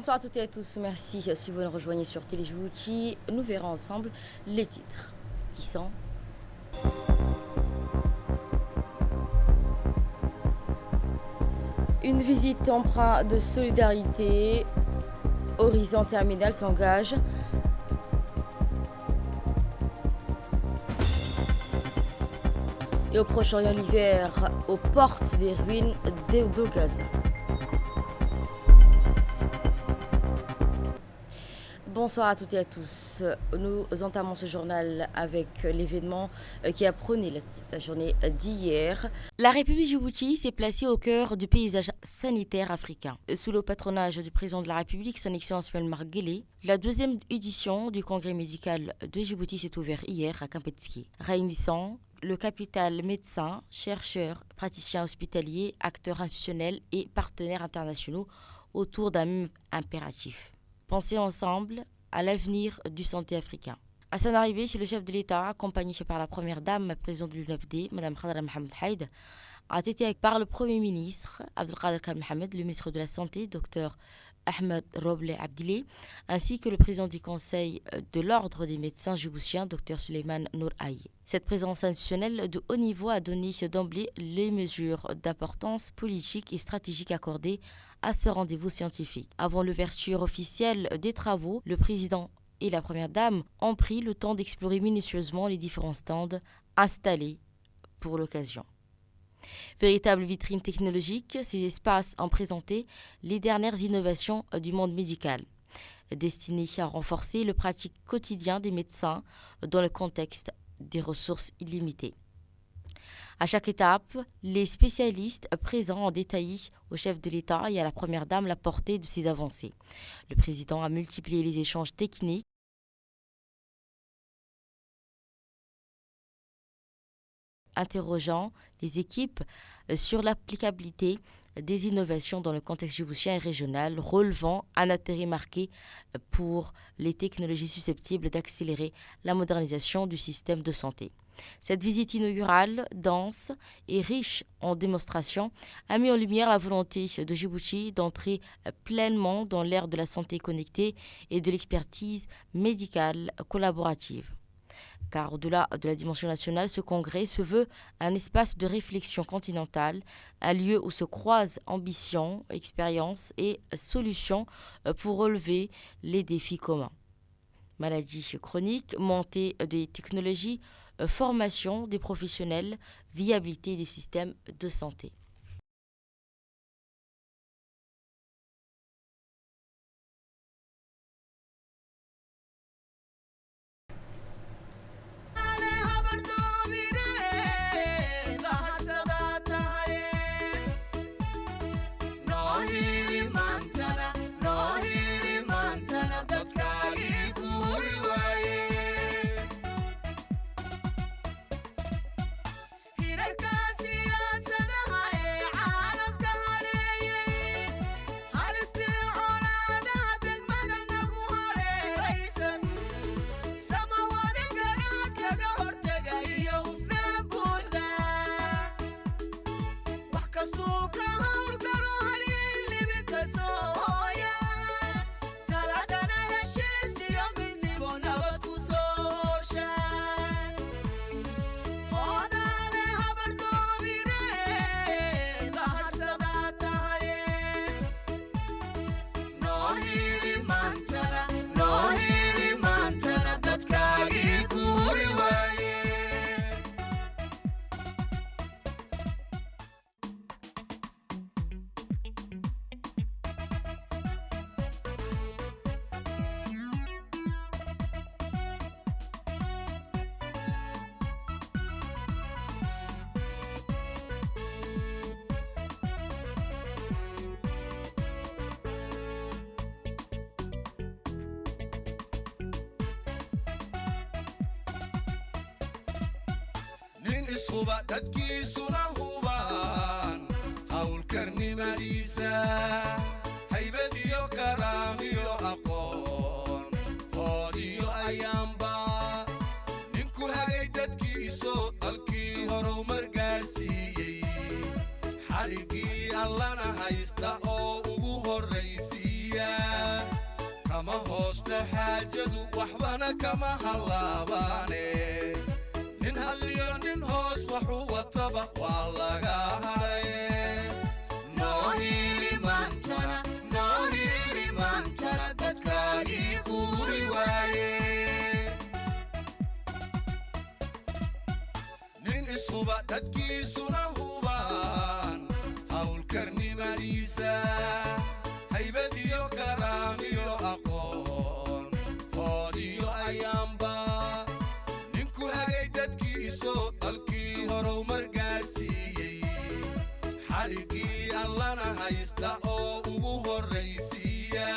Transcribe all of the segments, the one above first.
Bonsoir à toutes et à tous, merci si vous nous rejoignez sur Télé Djibouti. Nous verrons ensemble les titres qui sont une visite empreinte de solidarité. Horizon Terminal s'engage. Et au Proche-Orient, l'hiver aux portes des ruines de Gaza. Bonsoir à toutes et à tous. Nous entamons ce journal avec l'événement qui a prôné la journée d'hier. La République Djibouti s'est placée au cœur du paysage sanitaire africain. Sous le patronage du président de la République, son Excellence Ismaël Omar Guelleh, la deuxième édition du congrès médical de Djibouti s'est ouverte hier à Kempinski, réunissant le capital médecins, chercheurs, praticiens hospitaliers, acteurs institutionnels et partenaires internationaux autour d'un même impératif. Penser ensemble à l'avenir du santé africain. À son arrivée, le chef de l'État, accompagné par la première dame, présidente de l'UNFD, Mme Khadra Mohamed Haïd, a été par le Premier ministre, Abdelkader Khan Mohamed, le ministre de la Santé, Dr Ahmed Roble Abdilé, ainsi que le président du Conseil de l'Ordre des médecins djiboutiens, Dr Suleiman Nour Aye. Cette présence institutionnelle de haut niveau a donné d'emblée les mesures d'importance politique et stratégique accordées à ce rendez-vous scientifique. Avant l'ouverture officielle des travaux, le président et la première dame ont pris le temps d'explorer minutieusement les différents stands installés pour l'occasion. Véritable vitrine technologique, ces espaces ont présenté les dernières innovations du monde médical, destinées à renforcer le pratique quotidien des médecins dans le contexte des ressources illimitées. À chaque étape, les spécialistes présents ont détaillé au chef de l'État et à la première dame la portée de ces avancées. Le président a multiplié les échanges techniques interrogeant les équipes sur l'applicabilité des innovations dans le contexte djiboutien et régional, relevant un intérêt marqué pour les technologies susceptibles d'accélérer la modernisation du système de santé. Cette visite inaugurale, dense et riche en démonstrations, a mis en lumière la volonté de Djibouti d'entrer pleinement dans l'ère de la santé connectée et de l'expertise médicale collaborative. Car au-delà de la dimension nationale, ce congrès se veut un espace de réflexion continentale, un lieu où se croisent ambition, expérience et solutions pour relever les défis communs. Maladies chroniques, montée des technologies, formation des professionnels, viabilité des systèmes de santé. ishuba dadkiisuna hubaan hawlkarnimadiisa haybad iyo karaam iyo aqoon hood iyo ayaanba ninku hagay dadkiiso dalkii horumar gaarsiiyey xarigii allana haysta oo ugu horraysiiya kama hoosta xaajadu waxbana kama hallaabaane nin hadliyo nin hoos waxu wataba waa laga haray noo hiili maantana dadkaagii guuri waaye nin ishuba dadkiisuna hubaan hawlkarnimadiisa haybad iyo karaam iyo aqoon hood iyo ayaanba ninku hagay dadkiisoo dalkii horumar gaarsiiyey xadhiggii allana haysta oo ugu horraysiiya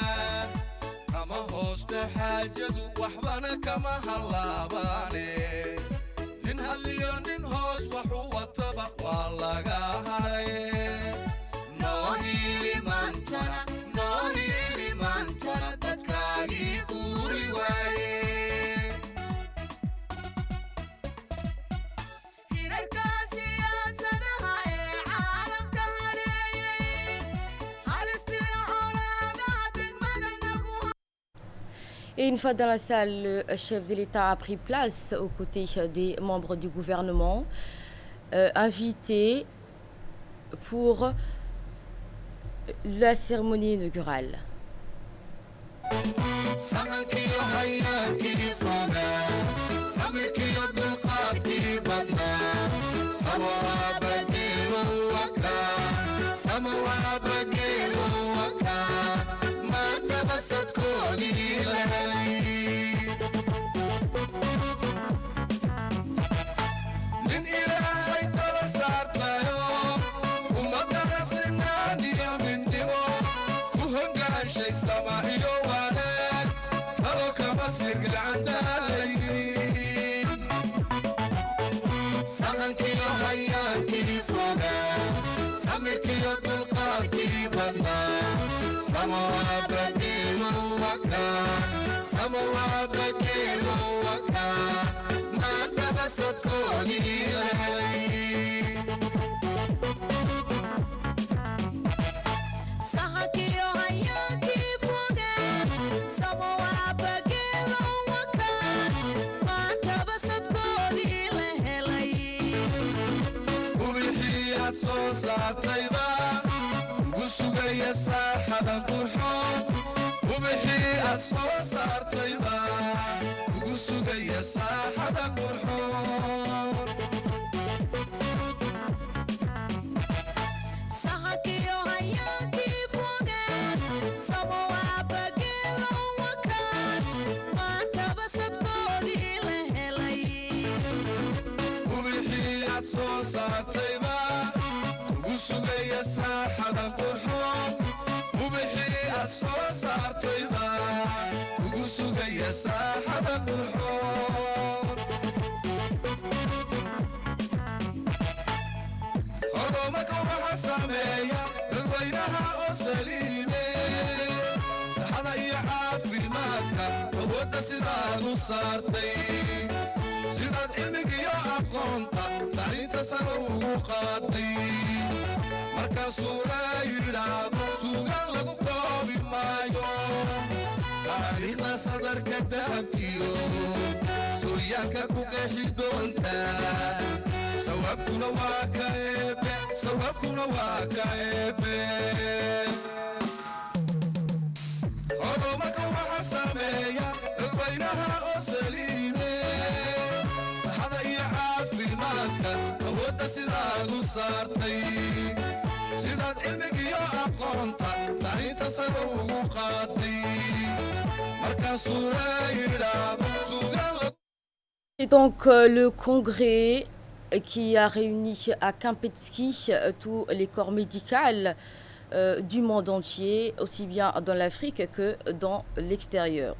kama hoosta xaajadu waxbana kama hallaabaane nin hadliyo nin hoos waxu wataba waa laga haray noo hiili maantana dadkaagii guuri waaye hirarka siyaasadaha ee caalamka hareeyey halistiyo colaadaha degmada nagu Et une fois dans la salle, le chef de l'État a pris place aux côtés des membres du gouvernement, invités pour la cérémonie inaugurale. sidaad cilmigiyo aqoonta tacliinta sare ugu qaaday markaan suura yidhaahdo suugaan lagu koobi maayo taariikhda sadarka dahabkiyo sooyaanka ku qeexi doonta sawaabkuna waa ka eebe horumarka waxa sameeya dadweynaha oo saliime saxada iyo caafimaadka awoodda sidaad u saartay sidaad cilmigiyo aqoonta tacliinta sare ugu qaaday markaan suura yidhaahdo suugaan. Et donc le congrès qui a réuni à Kempinski tous les corps médicaux du monde entier, aussi bien dans l'Afrique que dans l'extérieur.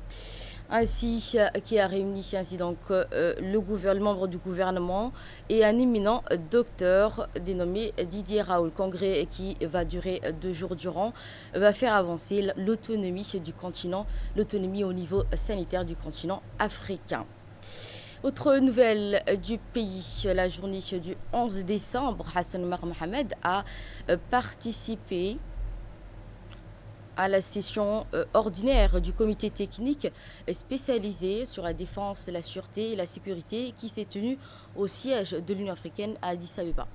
Ainsi, qui a réuni ainsi donc le membre du gouvernement et un éminent docteur dénommé Didier Raoult. Le congrès qui va durer 2 jours durant va faire avancer l'autonomie du continent, l'autonomie au niveau sanitaire du continent africain. Autre nouvelle du pays, la journée du 11 décembre, Hassan Omar Mohamed a participé à la session ordinaire du comité technique spécialisé sur la défense, la sûreté et la sécurité qui s'est tenue au siège de l'Union africaine à Addis Abeba.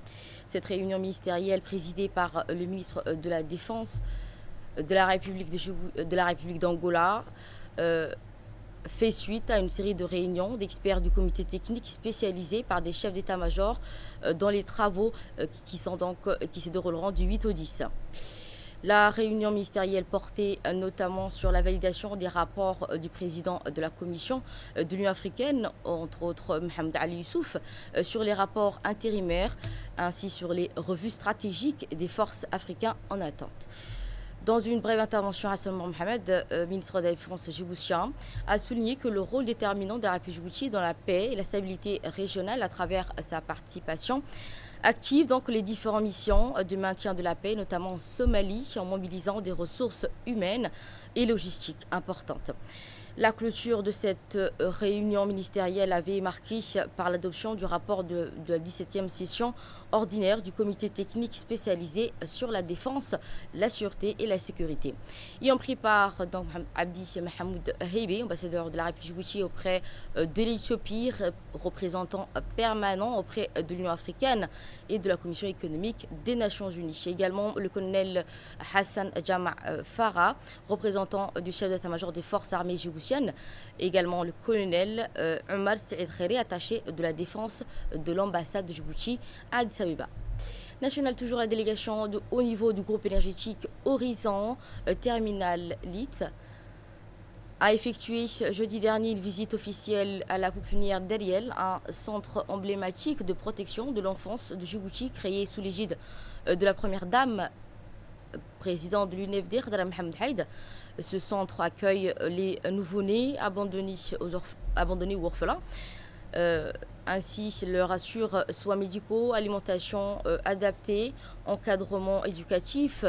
Cette réunion ministérielle présidée par le ministre de la Défense de la République d'Angola fait suite à une série de réunions d'experts du comité technique spécialisé par des chefs d'état-major dans les travaux qui se dérouleront du 8 au 10. La réunion ministérielle portait notamment sur la validation des rapports du président de la Commission de l'Union africaine, entre autres Mohamed Ali Youssouf, sur les rapports intérimaires ainsi sur les revues stratégiques des forces africaines en attente. Dans une brève intervention, Hassan Mohamed, ministre de la Défense djiboutien, a souligné que le rôle déterminant de la République djiboutien dans la paix et la stabilité régionale à travers sa participation active donc les différentes missions de maintien de la paix, notamment en Somalie, en mobilisant des ressources humaines et logistiques importantes. La clôture de cette réunion ministérielle avait marqué par l'adoption du rapport de la 17e session ordinaire du comité technique spécialisé sur la défense, la sûreté et la sécurité. Y ont pris part donc Abdi Mahamoud Heibe, ambassadeur de la République djiboutienne auprès de l'Éthiopie, représentant permanent auprès de l'Union africaine et de la Commission économique des Nations Unies. Également le colonel Hassan Jama Farah, représentant du chef d'état-major des forces armées djiboutiennes. Également le colonel Omar Saïd Khairi, attaché de la défense de l'ambassade de Djibouti à Addis Abeba. National, toujours la délégation de haut niveau du groupe énergétique Horizon Terminal Lit a effectué jeudi dernier une visite officielle à la pouponnière d'Ariel, un centre emblématique de protection de l'enfance de Djibouti créé sous l'égide de la première dame, président de l'UNFD, Khadra Mohamed Haïd. Ce centre accueille les nouveau-nés abandonnés ou orphelins, ainsi leur assure soins médicaux, alimentation adaptée, encadrement éducatif,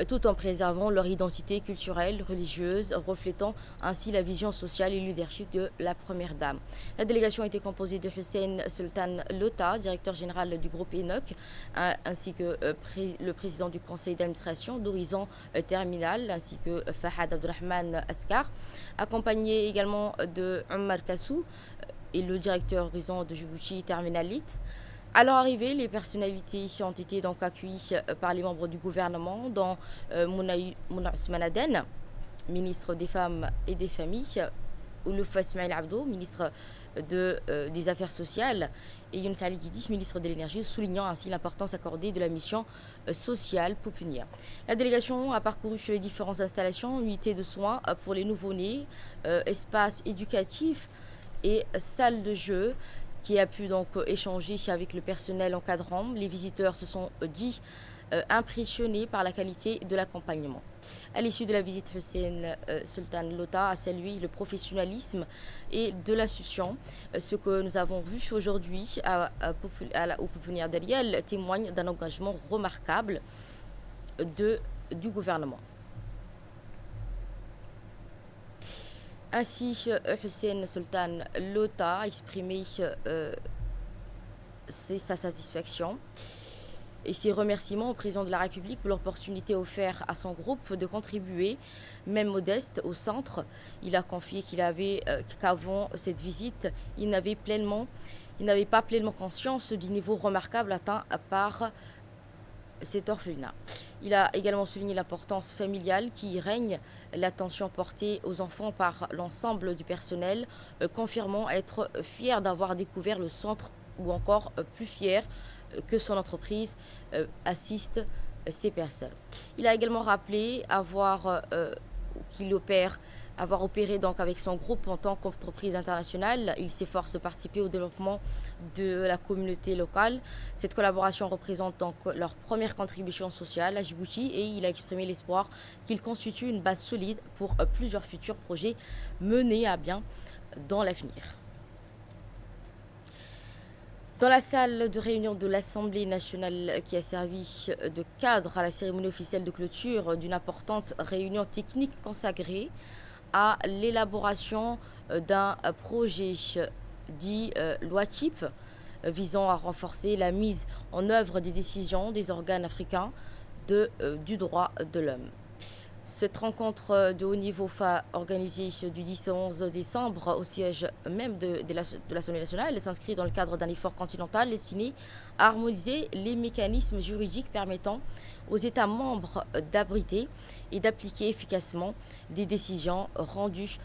tout en préservant leur identité culturelle, religieuse, reflétant ainsi la vision sociale et leadership de la première dame. La délégation était composée de Hussein Sultan Lota, directeur général du groupe ENOC, ainsi que le président du conseil d'administration d'Horizon Terminal, ainsi que Fahad Abdurrahman Askar, accompagné également de Omar Kassou et le directeur Horizon de Djibouti Terminal Lit. À leur arrivée, les personnalités ont été donc accueillies par les membres du gouvernement, dont Mouna Ousmane Aden, ministre des Femmes et des Familles, Oulouf Ismail Abdo, ministre des Affaires sociales, et Younes Ali Guidi, ministre de l'Énergie, soulignant ainsi l'importance accordée de la mission sociale pouponnière. La délégation a parcouru les différentes installations, unités de soins pour les nouveau-nés, espaces éducatifs et salles de jeu, qui a pu donc échanger avec le personnel encadrant. Les visiteurs se sont dit impressionnés par la qualité de l'accompagnement. À l'issue de la visite, Hussein Sultan Lota a salué le professionnalisme et de l'institution. Ce que nous avons vu aujourd'hui au pouponnière d'Ariel témoigne d'un engagement remarquable du gouvernement. Ainsi, Hussein Sultan Lota a exprimé sa satisfaction et ses remerciements au président de la République pour l'opportunité offerte à son groupe de contribuer, même modeste, au centre. Il a confié qu'avant cette visite, il n'avait pas pleinement conscience du niveau remarquable atteint par cet orphelinat. Il a également souligné l'importance familiale qui y règne, l'attention portée aux enfants par l'ensemble du personnel, confirmant être fier d'avoir découvert le centre ou encore plus fier que son entreprise assiste ces personnes. Il a également rappelé avoir opéré donc avec son groupe en tant qu'entreprise internationale. Il s'efforce de participer au développement de la communauté locale. Cette collaboration représente donc leur première contribution sociale à Djibouti et il a exprimé l'espoir qu'il constitue une base solide pour plusieurs futurs projets menés à bien dans l'avenir. Dans la salle de réunion de l'Assemblée nationale qui a servi de cadre à la cérémonie officielle de clôture d'une importante réunion technique consacrée à l'élaboration d'un projet dit loi type visant à renforcer la mise en œuvre des décisions des organes africains du droit de l'homme. Cette rencontre de haut niveau organisée du 10 au 11 décembre au siège même de l'Assemblée nationale s'inscrit dans le cadre d'un effort continental destiné à harmoniser les mécanismes juridiques permettant aux États membres d'abriter et d'appliquer efficacement des décisions rendues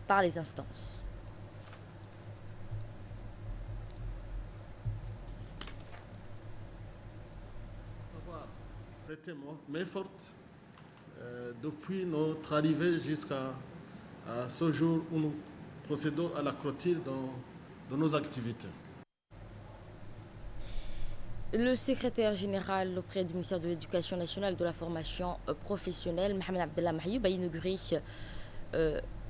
par les instances. Prêter main forte depuis notre arrivée jusqu'à ce jour où nous procédons à la clôture de nos activités. Le secrétaire général auprès du ministère de l'Éducation nationale et de la formation professionnelle, Mohamed Abdellah Mayoub, a inauguré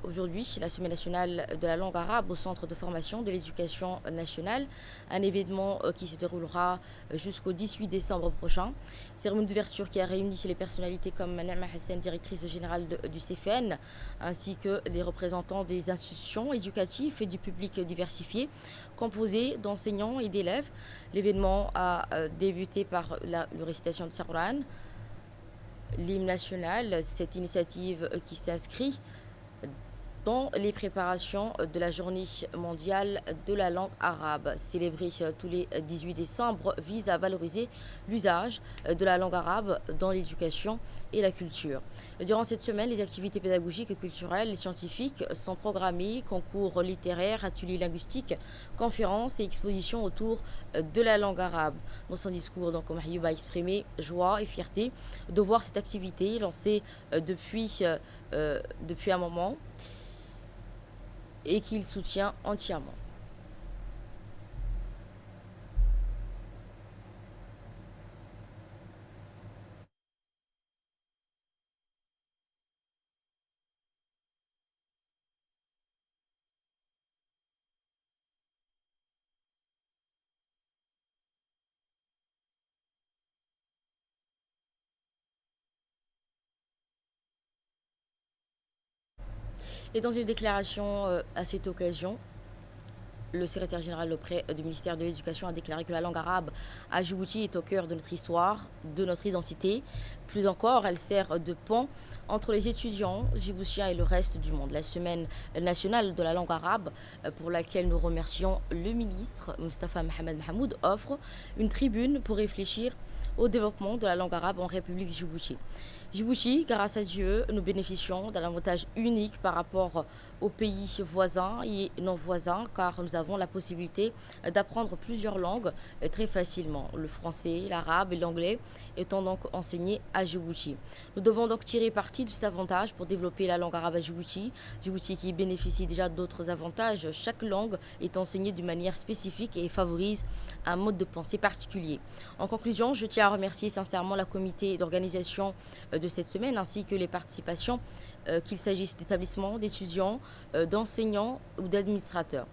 aujourd'hui la Semaine nationale de la langue arabe au Centre de formation de l'éducation nationale, un événement qui se déroulera jusqu'au 18 décembre prochain. Cérémonie d'ouverture qui a réuni les personnalités comme Naama Hassan, directrice générale du CFN, ainsi que des représentants des institutions éducatives et du public diversifié, composé d'enseignants et d'élèves. L'événement a débuté par la récitation de Quran, l'hymne national, cette initiative qui s'inscrit dans les préparations de la journée mondiale de la langue arabe, célébrée tous les 18 décembre, vise à valoriser l'usage de la langue arabe dans l'éducation et la culture. Durant cette semaine, les activités pédagogiques, culturelles et scientifiques sont programmées, concours littéraires, ateliers linguistiques, conférences et expositions autour de la langue arabe. Dans son discours, Mayoub a exprimé joie et fierté de voir cette activité lancée depuis un moment et qu'il soutient entièrement. Et dans une déclaration à cette occasion, le secrétaire général auprès du ministère de l'Éducation a déclaré que la langue arabe à Djibouti est au cœur de notre histoire, de notre identité. Plus encore, elle sert de pont entre les étudiants djiboutiens et le reste du monde. La Semaine nationale de la langue arabe, pour laquelle nous remercions le ministre Moustapha Mohamed Mahmoud, offre une tribune pour réfléchir au développement de la langue arabe en République Djibouti. Djibouti, grâce à Dieu, nous bénéficions d'un avantage unique par rapport aux pays voisins et non voisins, car nous avons la possibilité d'apprendre plusieurs langues très facilement. Le français, l'arabe et l'anglais étant donc enseignés à Djibouti. Nous devons donc tirer parti de cet avantage pour développer la langue arabe à Djibouti. Djibouti qui bénéficie déjà d'autres avantages. Chaque langue est enseignée d'une manière spécifique et favorise un mode de pensée particulier. En conclusion, je tiens à remercier sincèrement la comité d'organisation de cette semaine ainsi que les participations, qu'il s'agisse d'établissements, d'étudiants, d'enseignants ou d'administrateurs.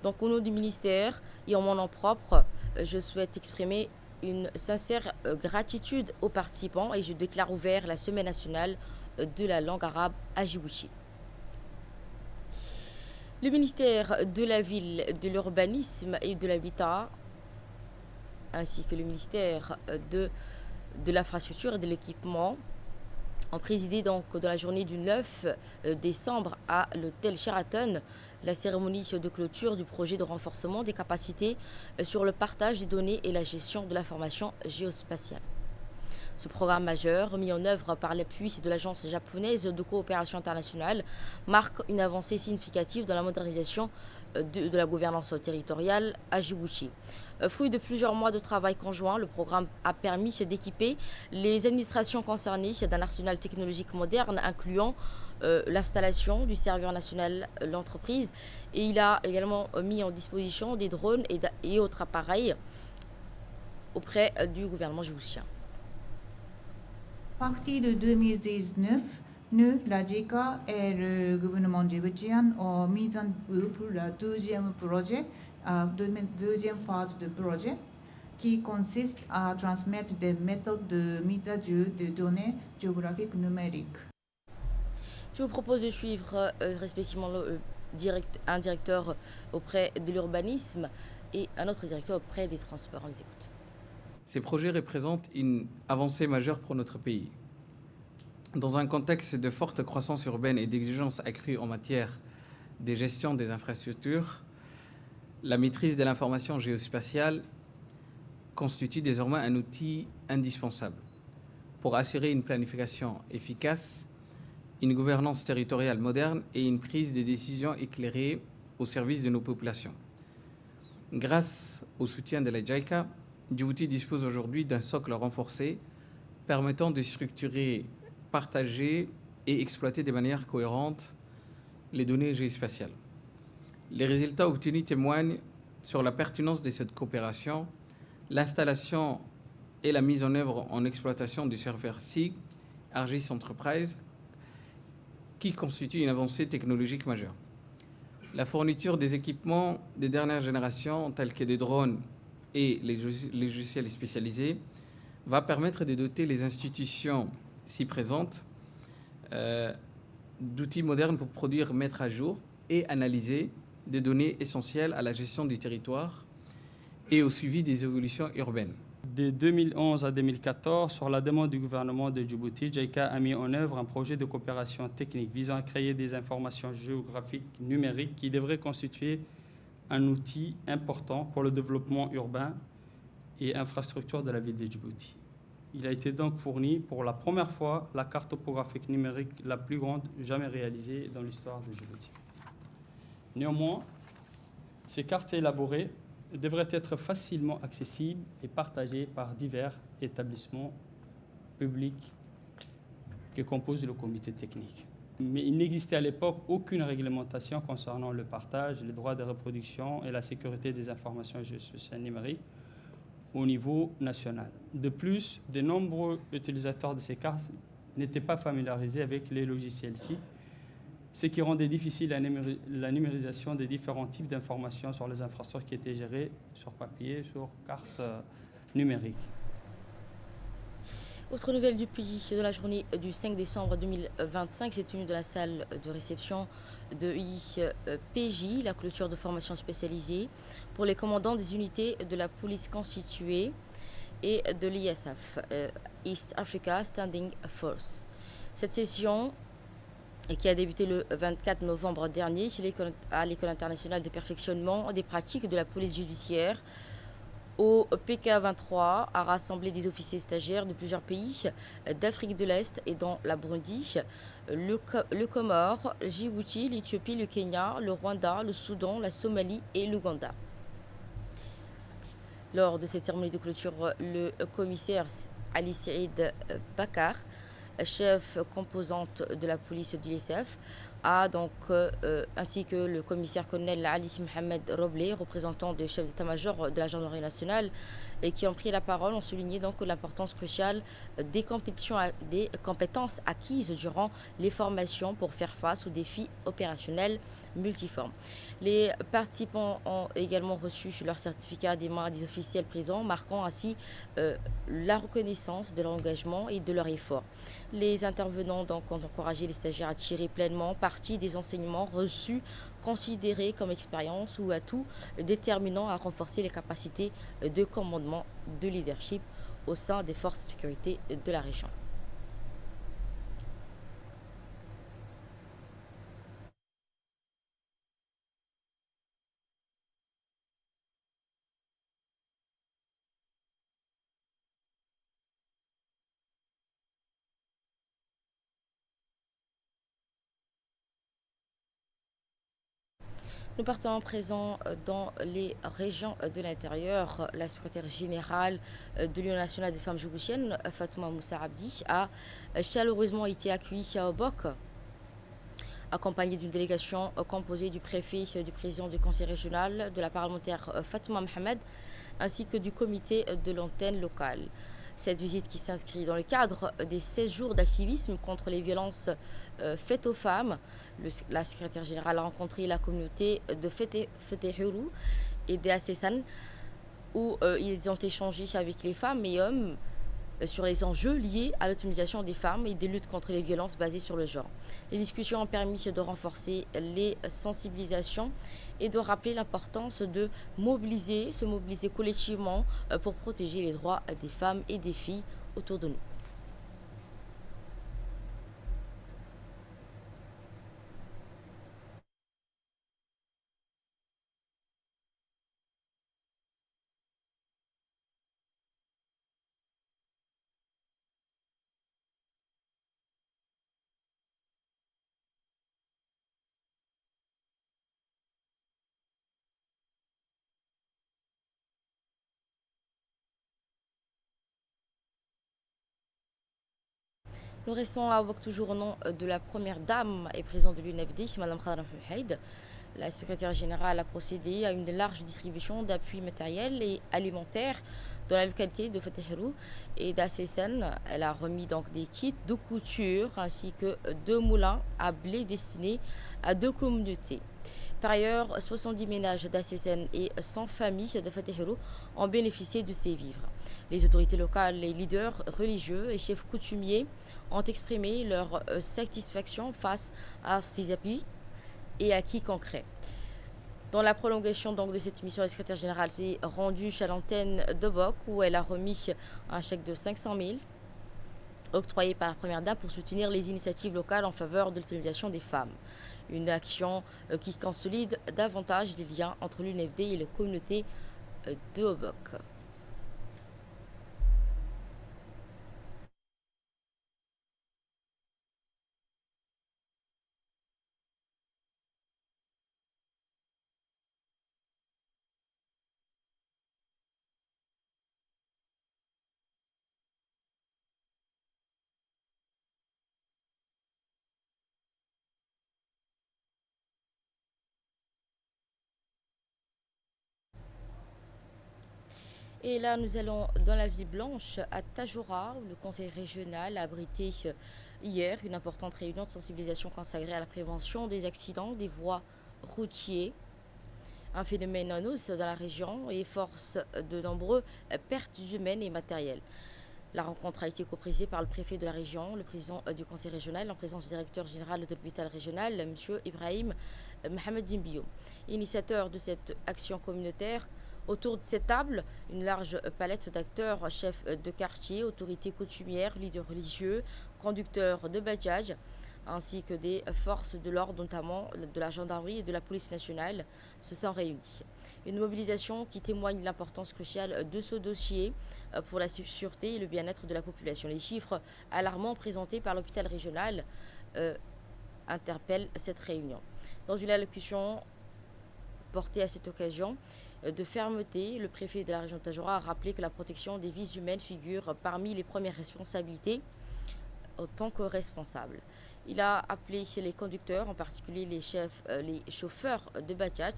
Donc au nom du ministère et en mon nom propre, je souhaite exprimer une sincère gratitude aux participants et je déclare ouvert la Semaine nationale de la langue arabe à Djibouti. Le ministère de la Ville, de l'Urbanisme et de l'Habitat ainsi que le ministère de l'Infrastructure et de l'Équipement ont présidé donc dans la journée du 9 décembre à l'hôtel Sheraton la cérémonie de clôture du projet de renforcement des capacités sur le partage des données et la gestion de l'information géospatiale. Ce programme majeur, mis en œuvre par l'appui de l'Agence japonaise de coopération internationale, marque une avancée significative dans la modernisation de la gouvernance territoriale à Djibouti. Fruit de plusieurs mois de travail conjoint, le programme a permis d'équiper les administrations concernées d'un arsenal technologique moderne incluant l'installation du serveur national l'entreprise et il a également mis en disposition des drones et autres appareils auprès du gouvernement djiboutien. À partir de 2019, nous, la JICA et le gouvernement djiboutien ont mis en œuvre le deuxième phase du projet qui consiste à transmettre des méthodes de mise à jour de données géographiques numériques. Je vous propose de suivre respectivement un directeur auprès de l'urbanisme et un autre directeur auprès des transports. On les écoute. Ces projets représentent une avancée majeure pour notre pays. Dans un contexte de forte croissance urbaine et d'exigences accrues en matière de gestion des infrastructures, la maîtrise de l'information géospatiale constitue désormais un outil indispensable pour assurer une planification efficace, une gouvernance territoriale moderne et une prise de décisions éclairée au service de nos populations. Grâce au soutien de la JICA, Djibouti dispose aujourd'hui d'un socle renforcé permettant de structurer, partager et exploiter de manière cohérente les données géospatiales. Les résultats obtenus témoignent sur la pertinence de cette coopération, l'installation et la mise en œuvre en exploitation du serveur SIG Argis Enterprise, qui constitue une avancée technologique majeure. La fourniture des équipements de dernière génération, tels que des drones et les logiciels spécialisés, va permettre de doter les institutions si présentes d'outils modernes pour produire, mettre à jour et analyser des données essentielles à la gestion du territoire et au suivi des évolutions urbaines. De 2011 à 2014, sur la demande du gouvernement de Djibouti, JICA a mis en œuvre un projet de coopération technique visant à créer des informations géographiques numériques qui devraient constituer un outil important pour le développement urbain et infrastructure de la ville de Djibouti. Il a été donc fourni pour la première fois la carte topographique numérique la plus grande jamais réalisée dans l'histoire de Djibouti. Néanmoins, ces cartes élaborées devraient être facilement accessibles et partagées par divers établissements publics qui composent le comité technique. Mais il n'existait à l'époque aucune réglementation concernant le partage, les droits de reproduction et la sécurité des informations géospatiales numériques au niveau national. De plus, de nombreux utilisateurs de ces cartes n'étaient pas familiarisés avec les logiciels SIG, ce qui rendait difficile la numérisation des différents types d'informations sur les infrastructures qui étaient gérées sur papier, sur carte numérique. Autre nouvelle du pays de la journée du 5 décembre 2025, c'est tenu de la salle de réception de IPJ, la clôture de formation spécialisée pour les commandants des unités de la police constituée et de l'ISAF, East Africa Standing Force. Cette session, qui a débuté le 24 novembre dernier à l'École internationale de perfectionnement des pratiques de la police judiciaire, au PK23, a rassemblé des officiers stagiaires de plusieurs pays d'Afrique de l'Est et dont la Burundi, le Comore, Djibouti, l'Éthiopie, le Kenya, le Rwanda, le Soudan, la Somalie et l'Ouganda. Lors de cette cérémonie de clôture, le commissaire Ali Saïd Bakar, chef composante de la police de l'ISF, ainsi que le commissaire-colonel Ali Mohamed Roblé, représentant du chef d'état-major de la gendarmerie nationale, et qui ont pris la parole, ont souligné donc l'importance cruciale des compétences acquises durant les formations pour faire face aux défis opérationnels multiformes. Les participants ont également reçu leur certificat des mains des officiels présents, marquant ainsi la reconnaissance de leur engagement et de leur effort. Les intervenants donc ont encouragé les stagiaires à tirer pleinement parti des enseignements reçus, considérés comme expérience ou atouts déterminants à renforcer les capacités de commandement, de leadership au sein des forces de sécurité de la région. Nous partons à présent dans les régions de l'intérieur. La secrétaire générale de l'Union nationale des femmes djiboutiennes, Fatouma Moussa Abdi, a chaleureusement été accueillie à Obok, accompagnée d'une délégation composée du préfet, du président du conseil régional, de la parlementaire Fatouma Mohamed, ainsi que du comité de l'antenne locale. Cette visite qui s'inscrit dans le cadre des 16 jours d'activisme contre les violences faites aux femmes. La secrétaire générale a rencontré la communauté de Fetehuru et de Assessan, où ils ont échangé avec les femmes et hommes sur les enjeux liés à l'autonomisation des femmes et des luttes contre les violences basées sur le genre. Les discussions ont permis de renforcer les sensibilisations et de rappeler l'importance de se mobiliser collectivement pour protéger les droits des femmes et des filles autour de nous. Nous restons à Wak, toujours au nom de la première dame et présidente de l'UNFD, Mme Khadra Mohamed. La secrétaire générale a procédé à une large distribution d'appuis matériels et alimentaires dans la localité de Fatihirou et d'Assesen. Elle a remis donc des kits de couture ainsi que 2 moulins à blé destinés à 2 communautés. Par ailleurs, 70 ménages d'Assesen et 100 familles de Fatihirou ont bénéficié de ces vivres. Les autorités locales, les leaders religieux et chefs coutumiers ont exprimé leur satisfaction face à ces appuis et acquis concrets. Dans la prolongation donc de cette mission, la secrétaire générale s'est rendue à l'antenne de Bok où elle a remis un chèque de 500 000 octroyé par la première dame pour soutenir les initiatives locales en faveur de l'autonomisation des femmes. Une action qui consolide davantage les liens entre l'UNFD et la communauté de Obok. Et là, nous allons dans la ville blanche à Tadjoura, où le conseil régional a abrité hier une importante réunion de sensibilisation consacrée à la prévention des accidents des voies routières. Un phénomène en hausse dans la région et force de nombreuses pertes humaines et matérielles. La rencontre a été coprésidée par le préfet de la région, le président du conseil régional, en présence du directeur général de l'hôpital régional, M. Ibrahim Mohamed Dimbio. Initiateur de cette action communautaire, autour de cette table, une large palette d'acteurs, chefs de quartier, autorités coutumières, leaders religieux, conducteurs de bajaj, ainsi que des forces de l'ordre, notamment de la gendarmerie et de la police nationale, se sont réunis. Une mobilisation qui témoigne de l'importance cruciale de ce dossier pour la sûreté et le bien-être de la population. Les chiffres alarmants présentés par l'hôpital régional interpellent cette réunion. Dans une allocution portée à cette occasion de fermeté, le préfet de la région de Tadjoura a rappelé que la protection des vies humaines figure parmi les premières responsabilités en tant que responsable. Il a appelé les conducteurs, en particulier les chauffeurs de bajaj,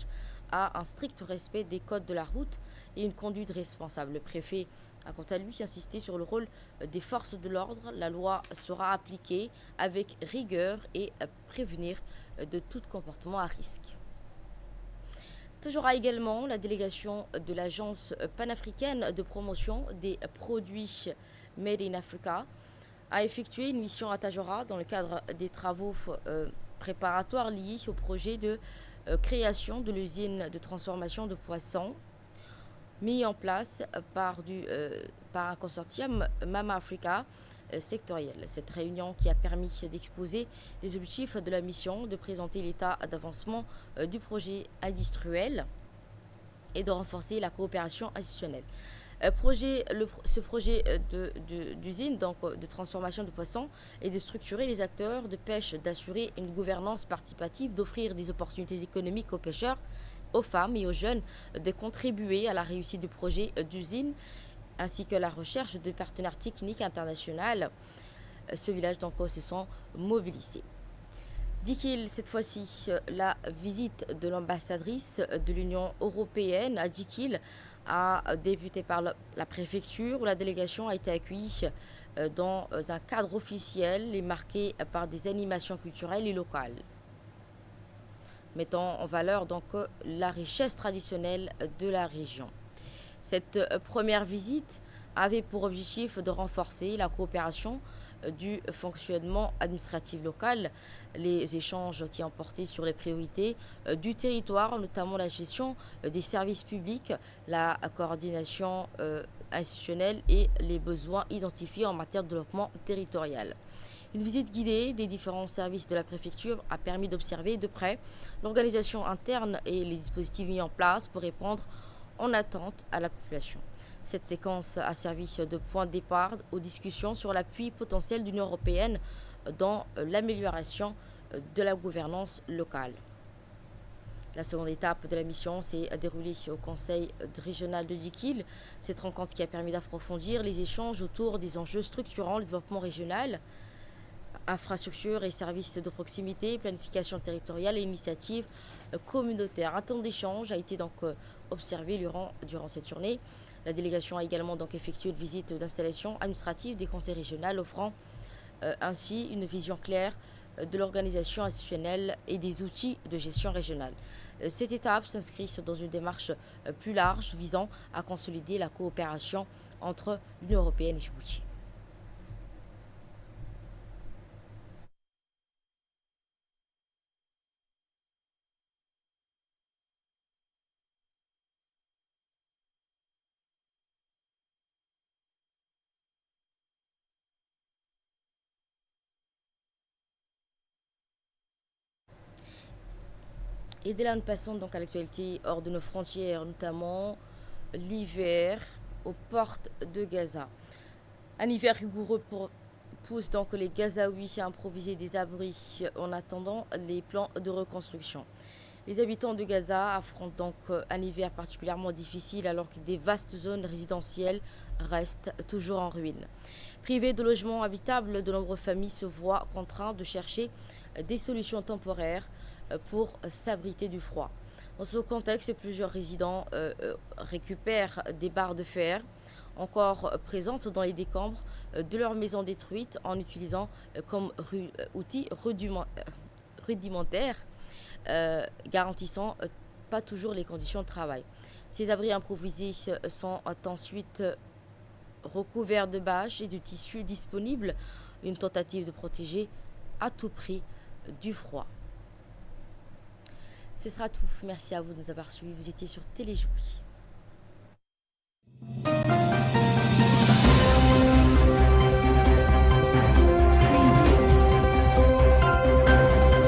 à un strict respect des codes de la route et une conduite responsable. Le préfet a quant à lui insisté sur le rôle des forces de l'ordre. La loi sera appliquée avec rigueur et prévenir de tout comportement à risque. Toujours également la délégation de l'Agence panafricaine de promotion des produits Made in Africa a effectué une mission à Tadjoura dans le cadre des travaux préparatoires liés au projet de création de l'usine de transformation de poissons mis en place par un consortium Mama Africa sectoriel. Cette réunion qui a permis d'exposer les objectifs de la mission, de présenter l'état d'avancement du projet industriel et de renforcer la coopération institutionnelle. Ce projet d'usine de transformation de poissons est de structurer les acteurs de pêche, d'assurer une gouvernance participative, d'offrir des opportunités économiques aux pêcheurs, aux femmes et aux jeunes, de contribuer à la réussite du projet d'usine ainsi que la recherche de partenaires techniques internationaux. Ce village se sont mobilisés. Dikil, cette fois-ci, la visite de l'ambassadrice de l'Union européenne à Dikil a débuté par la préfecture où la délégation a été accueillie dans un cadre officiel et marqué par des animations culturelles et locales, mettant en valeur la richesse traditionnelle de la région. Cette première visite avait pour objectif de renforcer la coopération du fonctionnement administratif local, les échanges qui ont porté sur les priorités du territoire, notamment la gestion des services publics, la coordination institutionnelle et les besoins identifiés en matière de développement territorial. Une visite guidée des différents services de la préfecture a permis d'observer de près l'organisation interne et les dispositifs mis en place pour répondre en attente à la population. Cette séquence a servi de point de départ aux discussions sur l'appui potentiel de l'Union européenne dans l'amélioration de la gouvernance locale. La seconde étape de la mission s'est déroulée au conseil régional de Dikil. Cette rencontre qui a permis d'approfondir les échanges autour des enjeux structurants du développement régional infrastructures et services de proximité, planification territoriale et initiatives communautaires. Un temps d'échange a été donc observé durant cette journée. La délégation a également donc effectué une visite d'installation administrative des conseils régionaux, offrant ainsi une vision claire de l'organisation institutionnelle et des outils de gestion régionale. Cette étape s'inscrit dans une démarche plus large visant à consolider la coopération entre l'Union européenne et Djibouti. Et dès là, nous passons donc à l'actualité hors de nos frontières, notamment l'hiver aux portes de Gaza. Un hiver rigoureux pousse donc les Gazaouis à improviser des abris en attendant les plans de reconstruction. Les habitants de Gaza affrontent donc un hiver particulièrement difficile alors que des vastes zones résidentielles restent toujours en ruine. Privées de logements habitables, de nombreuses familles se voient contraintes de chercher des solutions temporaires pour s'abriter du froid. Dans ce contexte, plusieurs résidents récupèrent des barres de fer encore présentes dans les décombres de leurs maisons détruites en utilisant comme outil rudimentaire garantissant pas toujours les conditions de travail. Ces abris improvisés sont ensuite recouverts de bâches et de tissus disponibles, une tentative de protéger à tout prix du froid. Ce sera tout. Merci à vous de nous avoir suivis. Vous étiez sur Télé Djibouti.